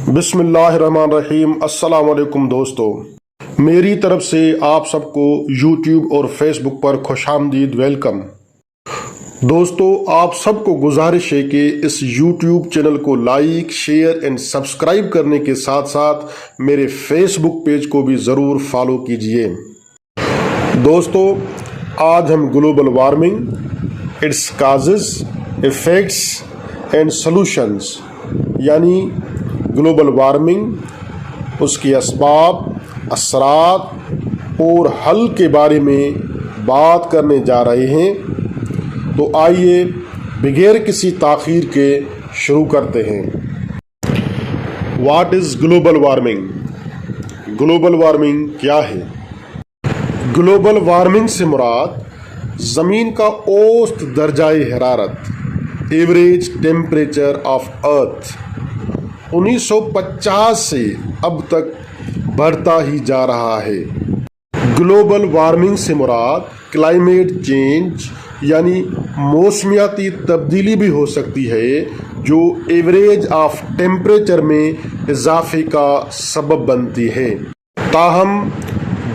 बिस्मिल्लाहिर्रहमानिर्रहीम। अस्सलाम वालेकुम दोस्तों, मेरी तरफ से आप सबको यूट्यूब और फेसबुक पर खुशामदीद वेलकम। दोस्तों, आप सबको गुजारिश है कि इस यूट्यूब चैनल को लाइक, शेयर एंड सब्सक्राइब करने के साथ साथ मेरे फेसबुक पेज को भी ज़रूर फॉलो कीजिए। दोस्तों, आज हम global warming, it's causes, effects and solutions यानी ग्लोबल वार्मिंग, उसके असबाब, असरात और हल के बारे में बात करने जा रहे हैं। तो आइए बगैर किसी ताख़ीर के शुरू करते हैं। What is global warming? Global warming क्या है? ग्लोबल वार्मिंग से मुराद ज़मीन का औसत दर्जाए हरारत, एवरेज टेम्परेचर ऑफ अर्थ 1950 से अब तक बढ़ता ही जा रहा है। ग्लोबल वार्मिंग से मुराद क्लाइमेट चेंज यानी मौसमियाती तब्दीली भी हो सकती है, जो एवरेज ऑफ टेम्परेचर में इजाफे का सबब बनती है। ताहम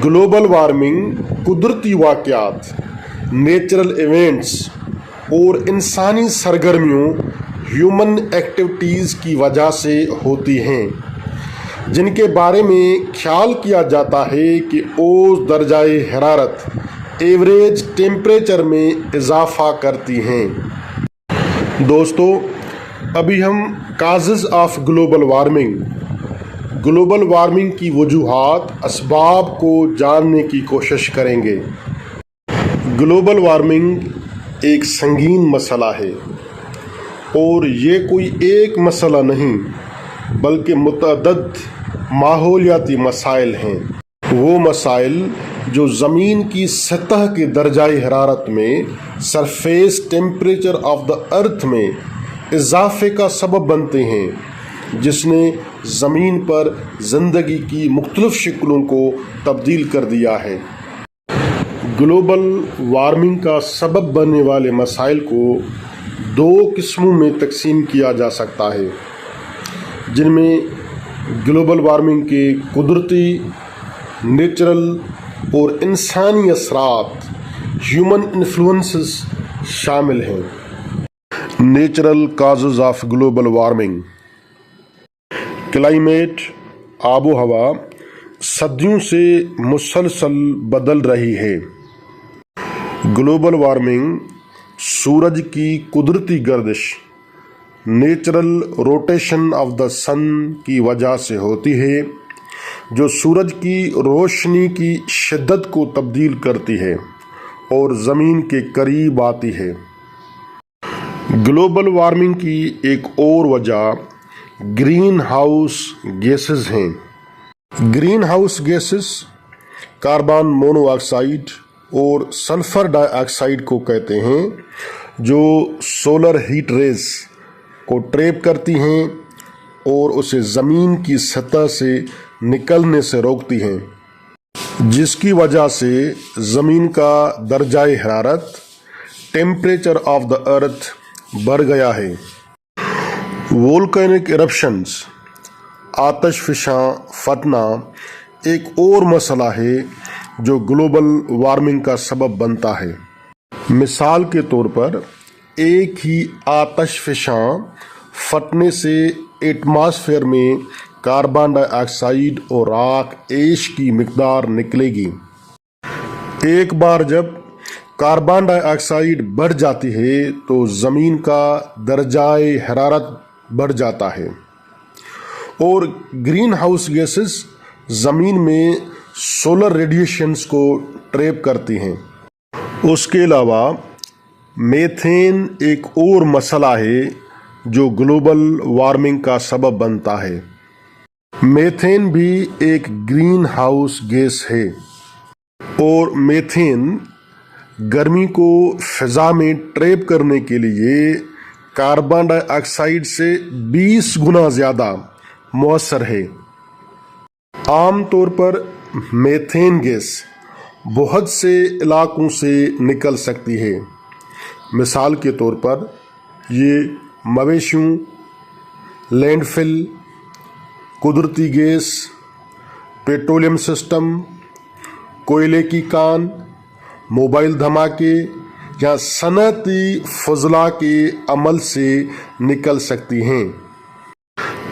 ग्लोबल वार्मिंग कुदरती वाक़यात, नेचुरल इवेंट्स और इंसानी सरगर्मियों, ह्यूमन एक्टिविटीज़ की वजह से होती हैं, जिनके बारे में ख्याल किया जाता है कि औसत दर्जाए हरारत, एवरेज टेम्परेचर में इजाफा करती हैं। दोस्तों, अभी हम काजेज़ ऑफ ग्लोबल वार्मिंग की वजूहात, असबाब को जानने की कोशिश करेंगे। ग्लोबल वार्मिंग एक संगीन मसला है और ये कोई एक मसला नहीं बल्कि मुतअद्दिद माहौलियाती मसाइल हैं। वो मसाइल जो ज़मीन की सतह के दर्जाए हरारत में, surface temperature of the earth में इजाफे का सबब बनते हैं, जिसने ज़मीन पर ज़िंदगी की मुख्तलिफ शक्लों को तब्दील कर दिया है। ग्लोबल वार्मिंग का सबब बनने वाले मसाइल को दो किस्मों में तकसीम किया जा सकता है, जिनमें ग्लोबल वार्मिंग के कुदरती, नेचुरल और इंसानी असरात, ह्यूमन इन्फ्लुएंसेस शामिल हैं। Natural causes of global warming. Climate, आबो हवा सदियों से मुसलसल बदल रही है। ग्लोबल वार्मिंग सूरज की कुदरती गर्दिश, नेचुरल रोटेशन ऑफ द सन की वजह से होती है, जो सूरज की रोशनी की शिद्दत को तब्दील करती है और ज़मीन के करीब आती है। ग्लोबल वार्मिंग की एक और वजह ग्रीन हाउस गैसेस हैं। Green house gases carbon monoxide और सल्फ़र डाइऑक्साइड को कहते हैं, जो सोलर हीट रेज को ट्रैप करती हैं और उसे ज़मीन की सतह से निकलने से रोकती हैं, जिसकी वजह से ज़मीन का दर्जाए हरारत, टेम्परेचर ऑफ द अर्थ बढ़ गया है। वोल्केनिक इरप्शंस, आतशफ़शां फटना एक और मसला है जो ग्लोबल वार्मिंग का सबब बनता है। मिसाल के तौर पर, एक ही आतशफ़शां फटने से एटमॉस्फेयर में कार्बन डाइऑक्साइड और राख ऐश की मिकदार निकलेगी। एक बार जब कार्बन डाइऑक्साइड बढ़ जाती है तो ज़मीन का दर्जाए हरारत बढ़ जाता है और ग्रीन हाउस गैसेस ज़मीन में सोलर रेडिएशंस को ट्रैप करती हैं। उसके अलावा मीथेन एक और मसला है जो ग्लोबल वार्मिंग का सबब बनता है। मीथेन भी एक ग्रीन हाउस गैस है और मीथेन गर्मी को फ़िज़ा में ट्रैप करने के लिए कार्बन डाइऑक्साइड से 20 गुना ज़्यादा मौसर है। आम तौर पर मीथेन गैस बहुत से इलाकों से निकल सकती है। मिसाल के तौर पर ये मवेशियों, लैंडफिल قدرتی گیس، پیٹرولیم سسٹم، کوئلے کی کان، موبائل دھماکے یا صنعتی فضلہ کے عمل سے نکل سکتی ہیں۔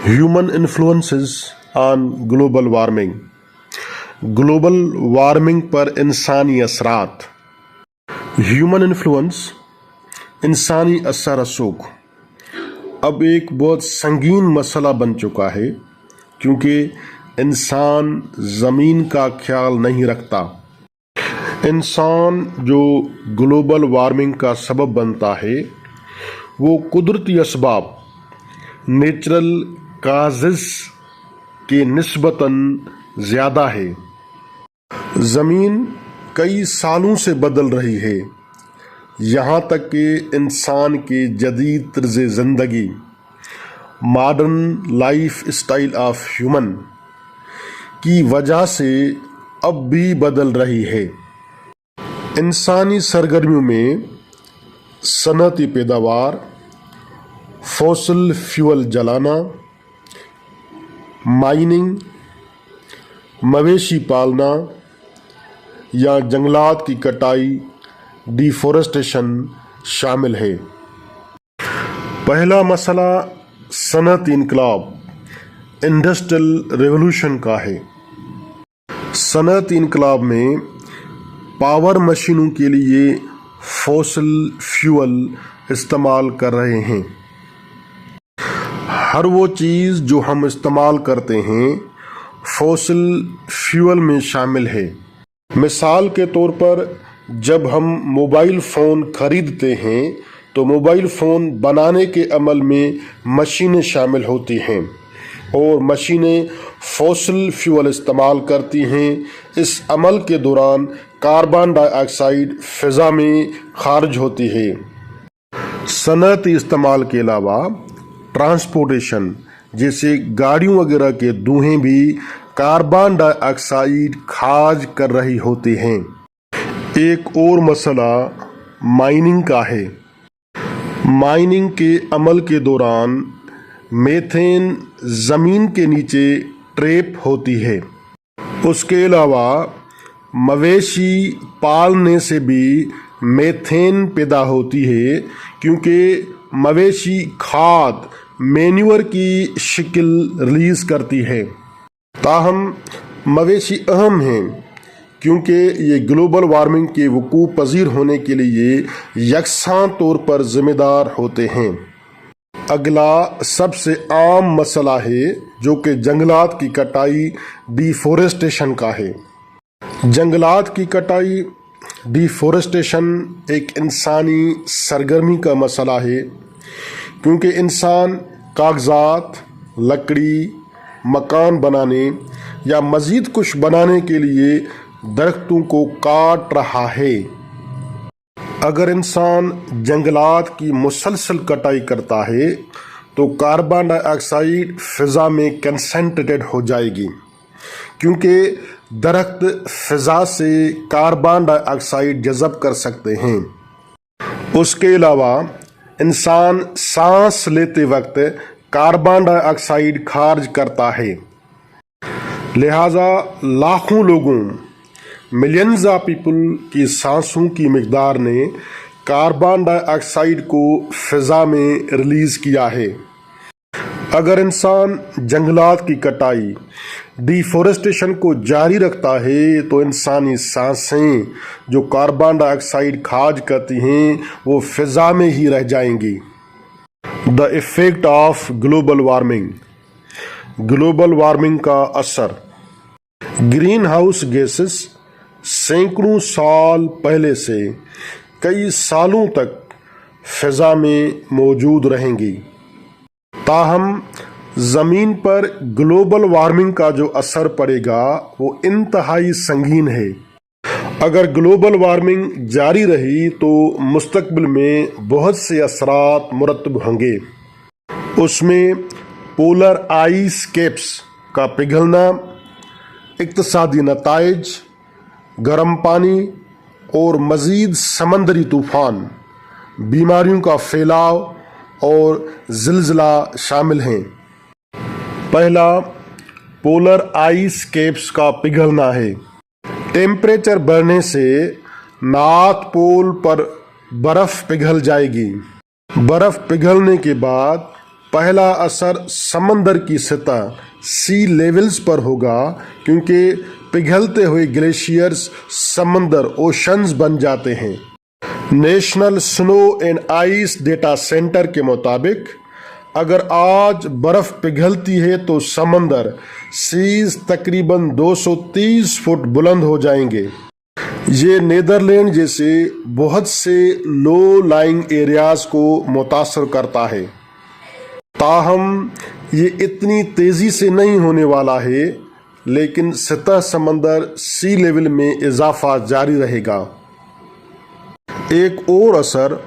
Human influences on global warming, global warming پر انسانی اثرات۔ ہیومن انفلوئنس، انسانی اثر و رسوخ اب ایک بہت سنگین مسئلہ بن چکا ہے، کیونکہ انسان زمین کا خیال نہیں رکھتا۔ انسان جو گلوبل وارمنگ کا سبب بنتا ہے وہ قدرتی اسباب، نیچرل کازز کے نسبتاً زیادہ ہے۔ زمین کئی سالوں سے بدل رہی ہے، یہاں تک کہ انسان کے جدید طرز زندگی، modern life style of human کی وجہ سے اب بھی بدل رہی ہے۔ انسانی سرگرمیوں میں صنعتی پیداوار، فوسل فیول جلانا، مائننگ، مویشی پالنا یا جنگلات کی کٹائی، ڈیفورسٹیشن شامل ہے۔ پہلا مسئلہ صنعتی انقلاب، انڈسٹریل ریولوشن کا ہے۔ صنعتی انقلاب میں پاور مشینوں کے لیے فوسل فیول استعمال کر رہے ہیں۔ ہر وہ چیز جو ہم استعمال کرتے ہیں فوسل فیول میں شامل ہے۔ مثال کے طور پر جب ہم موبائل فون خریدتے ہیں تو موبائل فون بنانے کے عمل میں مشینیں شامل ہوتی ہیں اور مشینیں فوسل فیول استعمال کرتی ہیں۔ اس عمل کے دوران کاربن ڈائی آکسائڈ فضا میں خارج ہوتی ہے۔ صنعتی استعمال کے علاوہ ٹرانسپورٹیشن جیسے گاڑیوں وغیرہ کے دھوئیں بھی کاربن ڈائی آکسائڈ خارج کر رہی ہوتی ہیں۔ ایک اور مسئلہ مائننگ کا ہے۔ مائننگ کے عمل کے دوران میتھین زمین کے نیچے ٹریپ ہوتی ہے۔ اس کے علاوہ مویشی پالنے سے بھی میتھین پیدا ہوتی ہے، کیونکہ مویشی کھاد مینیور کی شکل ریلیز کرتی ہے۔ تاہم مویشی اہم ہیں کیونکہ یہ گلوبل وارمنگ کے وقوع پذیر ہونے کے لیے یکساں طور پر ذمہ دار ہوتے ہیں۔ اگلا سب سے عام مسئلہ ہے جو کہ جنگلات کی کٹائی، ڈیفورسٹیشن کا ہے۔ جنگلات کی کٹائی، ڈیفورسٹیشن ایک انسانی سرگرمی کا مسئلہ ہے، کیونکہ انسان کاغذات، لکڑی، مکان بنانے یا مزید کچھ بنانے کے لیے درختوں کو کاٹ رہا ہے۔ اگر انسان جنگلات کی مسلسل کٹائی کرتا ہے تو کاربن ڈائی آکسائڈ فضا میں کنسنٹریٹڈ ہو جائے گی، کیونکہ درخت فضا سے کاربن ڈائی آکسائڈ جذب کر سکتے ہیں۔ اس کے علاوہ انسان سانس لیتے وقت کاربن ڈائی آکسائڈ خارج کرتا ہے، لہذا لاکھوں لوگوں، ملینز آف پیپل کی سانسوں کی مقدار نے کاربن ڈائی آکسائڈ کو فضا میں ریلیز کیا ہے۔ اگر انسان جنگلات کی کٹائی، ڈیفورسٹیشن کو جاری رکھتا ہے تو انسانی سانسیں جو کاربن ڈائی آکسائڈ خارج کرتی ہیں وہ فضا میں ہی رہ جائیں گی۔ The effect of global warming, global warming کا اثر۔ گرین ہاؤس گیسز سینکڑوں سال پہلے سے کئی سالوں تک فضا میں موجود رہیں گی، تاہم زمین پر گلوبل وارمنگ کا جو اثر پڑے گا وہ انتہائی سنگین ہے۔ اگر گلوبل وارمنگ جاری رہی تو مستقبل میں بہت سے اثرات مرتب ہوں گے۔ اس میں پولر آئس کیپس کا پگھلنا، اقتصادی نتائج، گرم پانی اور مزید سمندری طوفان، بیماریوں کا پھیلاؤ اور زلزلہ شامل ہیں۔ پہلا، पोलर आइस कैप्स का पिघलना है। टेम्परेचर बढ़ने से नॉर्थ पोल पर बर्फ पिघल जाएगी। बर्फ पिघलने के बाद पहला असर समंदर की सतह सी लेवल्स पर होगा, क्योंकि पिघलते हुए ग्लेशियर्स समंदर ओशंस बन जाते हैं। National snow and ice data centre के मुताबिक अगर आज बर्फ पिघलती है तो समंदर सीज तकरीबन 230 फुट बुलंद हो जाएंगे। ये नीदरलैंड जैसे बहुत से लो लाइंग एरियाज को मुतासर करता है। ताहम ये इतनी तेजी से नहीं होने वाला है, लेकिन सतह समंदर सी लेवल में इजाफा जारी रहेगा। एक और असर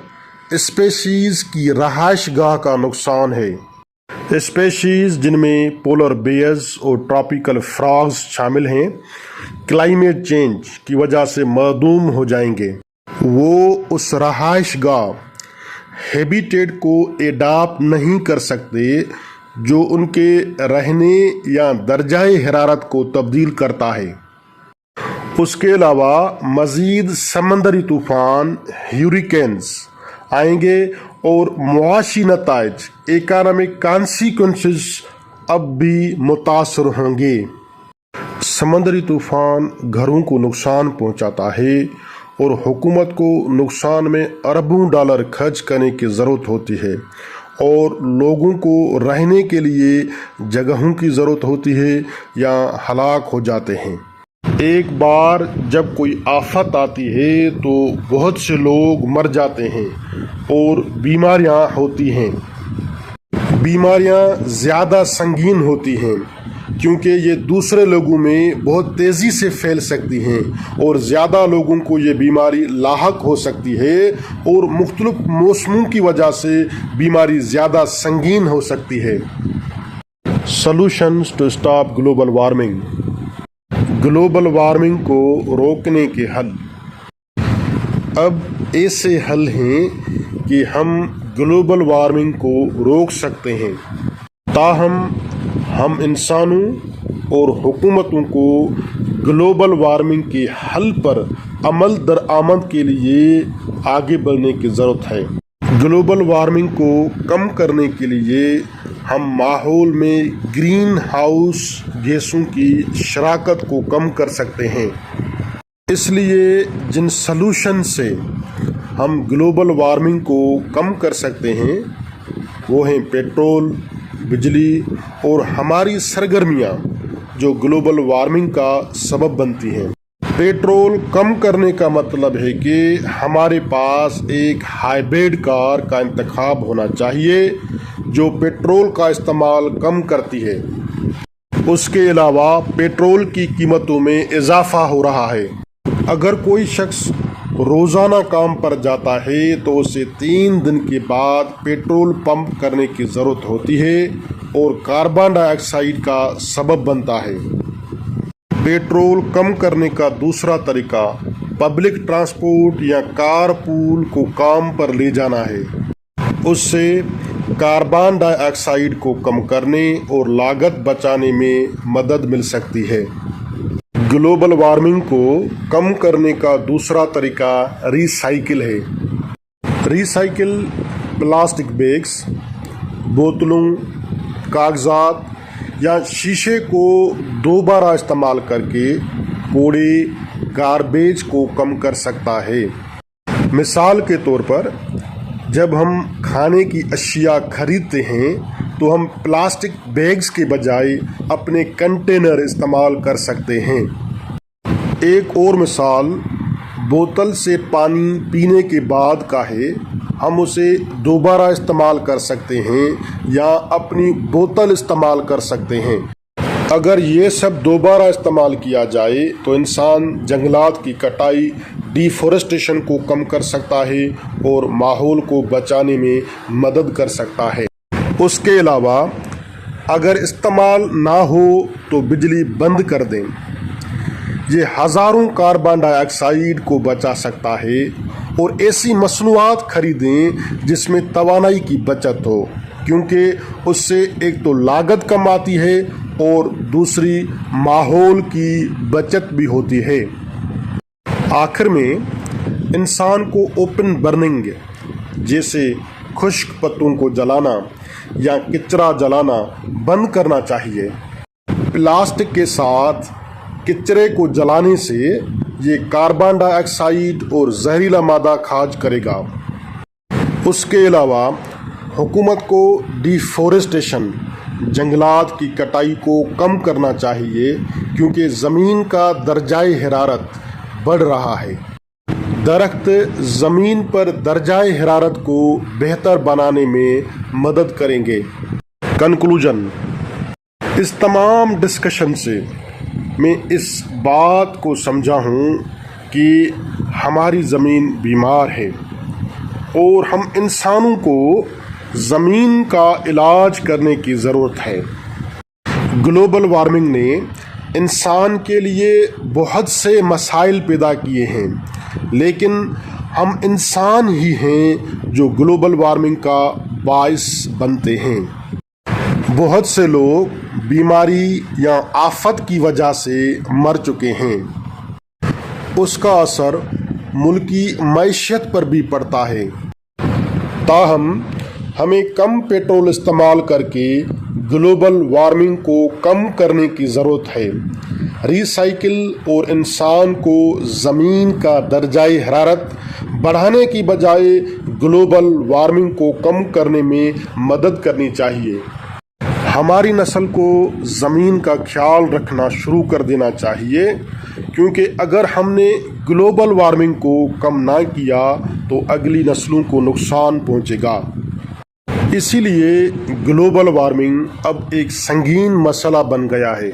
स्पेशीज की रहायशगाह का नुकसान है। स्पेशीज जिनमें पोलर बेयर्स और ट्रॉपिकल फ्रॉग्स शामिल हैं, क्लाइमेट चेंज की वजह से मरदूम हो जाएंगे। वो उस रहायशगाह हैबिटेट को एडाप्ट नहीं कर सकते जो उनके रहने या दर्जाए हरारत को तब्दील करता है। उसके अलावा मज़ीद समंदरी तूफ़ान ह्यूरिकेन्स आएंगे और मुआशी नताइज इकोनॉमिक कॉन्सिक्वेंसेस अब भी मुतासर होंगे। समंदरी तूफ़ान घरों को नुकसान पहुंचाता है और हुकूमत को नुकसान में अरबों डॉलर खर्च करने की ज़रूरत होती है और लोगों को रहने के लिए जगहों की ज़रूरत होती है या हलाक हो जाते हैं। एक बार जब कोई आफत आती है तो बहुत से लोग मर जाते हैं और बीमारियां होती हैं। बीमारियां ज़्यादा संगीन होती हैं क्योंकि ये दूसरे लोगों में बहुत तेज़ी से फैल सकती हैं और ज़्यादा लोगों को ये बीमारी लाहक हो सकती है और मुख्तलिफ मौसमों की वजह से बीमारी ज़्यादा संगीन हो सकती है। Solutions to stop global warming. Global warming को रोकने के हल। अब ऐसे हल हैं कि हम ग्लोबल वार्मिंग को रोक सकते हैं। ताहम हम इंसानों और हुकूमतों को ग्लोबल वार्मिंग के हल पर अमल दरामद के लिए आगे बढ़ने की ज़रूरत है। ग्लोबल वार्मिंग को कम करने के लिए हम माहौल में ग्रीन हाउस गैसों की शराकत को कम कर सकते हैं। इसलिए जिन सलूशन से हम ग्लोबल वार्मिंग को कम कर सकते हैं वो हैं पेट्रोल, बिजली और हमारी सरगर्मियाँ जो ग्लोबल वार्मिंग का सबब बनती हैं। पेट्रोल कम करने का मतलब है कि हमारे पास एक हाइब्रिड कार का इंतखाब होना चाहिए जो पेट्रोल का इस्तेमाल कम करती है। उसके अलावा पेट्रोल की कीमतों में इजाफा हो रहा है। अगर कोई शख्स रोज़ाना काम पर जाता है तो उसे 3 दिन के बाद पेट्रोल पंप करने की ज़रूरत होती है और कार्बन डाइऑक्साइड का सबब बनता है। पेट्रोल कम करने का दूसरा तरीका पब्लिक ट्रांसपोर्ट या कार पूल को काम पर ले जाना है। उससे कार्बन डाइऑक्साइड को कम करने और लागत बचाने में मदद मिल सकती है। ग्लोबल वार्मिंग को कम करने का दूसरा तरीका रिसाइकिल है। रिसाइकिल प्लास्टिक बैग्स, बोतलों, कागजात या शीशे को दोबारा इस्तेमाल करके कूड़े गार्बेज को कम कर सकता है। मिसाल के तौर पर जब हम खाने की अशिया खरीदते हैं तो हम प्लास्टिक बैग्स के बजाय अपने कंटेनर इस्तेमाल कर सकते हैं। एक और मिसाल बोतल से पानी पीने के बाद का है, हम उसे दोबारा इस्तेमाल कर सकते हैं या अपनी बोतल इस्तेमाल कर सकते हैं। अगर ये सब दोबारा इस्तेमाल किया जाए तो इंसान जंगलात की कटाई, डिफॉरेस्टेशन को कम कर सकता है और माहौल को बचाने में मदद कर सकता है। उसके अलावा अगर इस्तेमाल ना हो तो बिजली बंद कर दें। ये हज़ारों कार्बन डाइऑक्साइड को बचा सकता है और ऐसी मसनूआत खरीदें जिसमें तवानाई की बचत हो, क्योंकि उससे एक तो लागत कम आती है اور دوسری ماحول کی بچت بھی ہوتی ہے۔ آخر میں انسان کو اوپن برننگ جیسے خشک پتوں کو جلانا یا کچرا جلانا بند کرنا چاہیے۔ پلاسٹک کے ساتھ کچرے کو جلانے سے یہ کاربن ڈائی آکسائڈ اور زہریلا مادہ خارج کرے گا۔ اس کے علاوہ حکومت کو ڈیفورسٹیشن جنگلات کی کٹائی کو کم کرنا چاہیے کیونکہ زمین کا درجۂ حرارت بڑھ رہا ہے۔ درخت زمین پر درجۂ حرارت کو بہتر بنانے میں مدد کریں گے۔ کنکلوژن: اس تمام ڈسکشن سے میں اس بات کو سمجھا ہوں کہ ہماری زمین بیمار ہے اور ہم انسانوں کو زمین کا علاج کرنے کی ضرورت ہے۔ گلوبل وارمنگ نے انسان کے لیے بہت سے مسائل پیدا کیے ہیں، لیکن ہم انسان ہی ہیں جو گلوبل وارمنگ کا باعث بنتے ہیں۔ بہت سے لوگ بیماری یا آفت کی وجہ سے مر چکے ہیں۔ اس کا اثر ملکی معیشت پر بھی پڑتا ہے۔ تاہم ہمیں کم پیٹرول استعمال کر کے گلوبل وارمنگ کو کم کرنے کی ضرورت ہے۔ ری سائیکل اور انسان کو زمین کا درجۂ حرارت بڑھانے کی بجائے گلوبل وارمنگ کو کم کرنے میں مدد کرنی چاہیے۔ ہماری نسل کو زمین کا خیال رکھنا شروع کر دینا چاہیے کیونکہ اگر ہم نے گلوبل وارمنگ کو کم نہ کیا تو اگلی نسلوں کو نقصان پہنچے گا۔ اسی لیے گلوبل وارمنگ اب ایک سنگین مسئلہ بن گیا ہے۔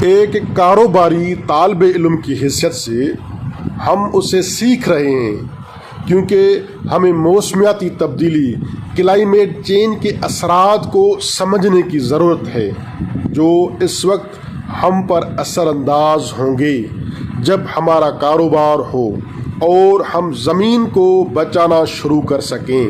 ایک کاروباری طالب علم کی حیثیت سے ہم اسے سیکھ رہے ہیں کیونکہ ہمیں موسمیاتی تبدیلی کلائمیٹ چینج کے اثرات کو سمجھنے کی ضرورت ہے جو اس وقت ہم پر اثر انداز ہوں گے جب ہمارا کاروبار ہو اور ہم زمین کو بچانا شروع کر سکیں۔